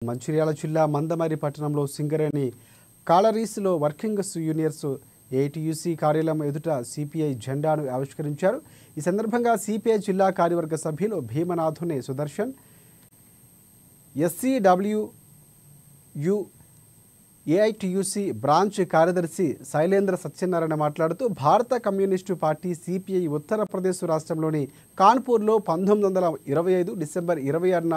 మంచిర్యాల జిల్లా మందమరి పట్టణంలో Singareni కాలరీస్లో working యూనియర్స్ ATUC కార్యాలయం ఎదుట సిపిఐ జెండాను ఆవిష్కరించారు. ఈ సందర్భంగా సిపిఐ జిల్లా కార్యవర్గ సభ్యులు భీమనాథుని సుదర్శన్, ఎస్సీడబ్ల్యూయు ఏఐటీయూసీ బ్రాంచ్ కార్యదర్శి శైలేంద్ర సత్యనారాయణ మాట్లాడుతూ భారత కమ్యూనిస్టు పార్టీ సిపిఐ ఉత్తరప్రదేశ్ రాష్ట్రంలోని కాన్పూర్లో 1925 డిసెంబర్ 26న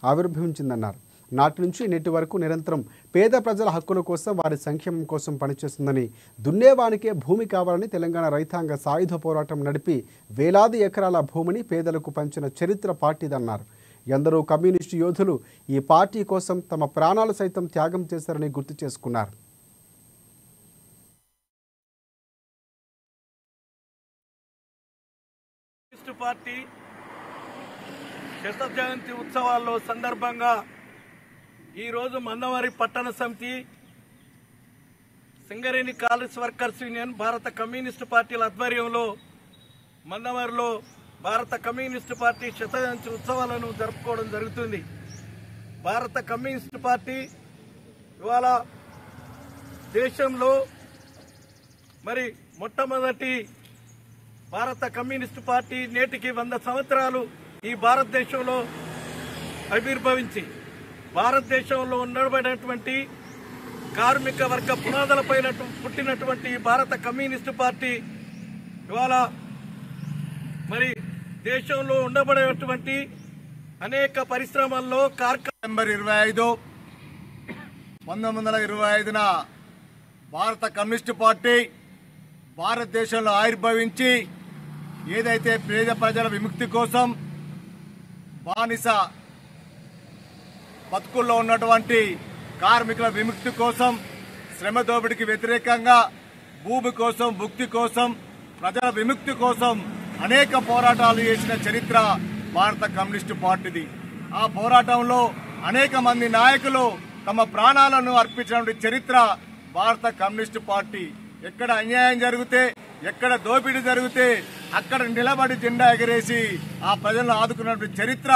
ఆవిర్భవించిందన్నారు. నాటి నుంచి నేటి వరకు నిరంతరం పేద ప్రజల హక్కుల కోసం, వారి సంక్షేమం కోసం పనిచేస్తుందని, దున్నేవానికే భూమి కావాలని తెలంగాణ రైతాంగ సాయుధ పోరాటం నడిపి వేలాది ఎకరాల భూమిని పేదలకు పంచిన చరిత్ర పార్టీదన్నారు. ఎందరో కమ్యూనిస్టు యోధులు ఈ పార్టీ కోసం తమ ప్రాణాలు సైతం త్యాగం చేశారని గుర్తు చేసుకున్నారు. పార్టీ శత జయంతి ఉత్సవాల్లో సందర్భంగా ఈరోజు మందమరి పట్టణ సమితి, సింగరేణి కాలేజ్ వర్కర్స్ యూనియన్, భారత కమ్యూనిస్టు పార్టీల ఆధ్వర్యంలో మందమరిలో భారత కమ్యూనిస్టు పార్టీ శత జయంతి ఉత్సవాలను జరుపుకోవడం జరుగుతుంది. భారత కమ్యూనిస్టు పార్టీ ఇవాళ దేశంలో మొట్టమొదటి భారత కమ్యూనిస్టు పార్టీ నేటికి 100 సంవత్సరాలు ఈ భారతదేశంలో ఆవిర్భవించి భారతదేశంలో ఉండబడినటువంటి కార్మిక వర్గ పునాదులపైన పుట్టినటువంటి భారత కమ్యూనిస్టు పార్టీ ఇవాళ దేశంలో ఉండబడేటువంటి అనేక పరిశ్రమల్లో డిసెంబర్ 25, 1925న భారత కమ్యూనిస్టు పార్టీ భారతదేశంలో ఆవిర్భవించి ఏదైతే పేద ప్రజల విముక్తి కోసం, బానిస బతుకుల్లో ఉన్నటువంటి కార్మికుల విముక్తి కోసం, శ్రమ దోపిడీకి వ్యతిరేకంగా, భూమి కోసం, భుక్తి కోసం, ప్రజల విముక్తి కోసం అనేక పోరాటాలు చేసిన చరిత్ర భారత కమ్యూనిస్టు పార్టీది. ఆ పోరాటంలో అనేక మంది నాయకులు తమ ప్రాణాలను అర్పించినటువంటి చరిత్ర భారత కమ్యూనిస్టు పార్టీ. ఎక్కడ అన్యాయం జరిగితే, ఎక్కడ దోపిడీ జరిగితే అక్కడ నిలబడి జెండా ఎగరేసి ఆ ప్రజలను ఆదుకున్నటువంటి చరిత్ర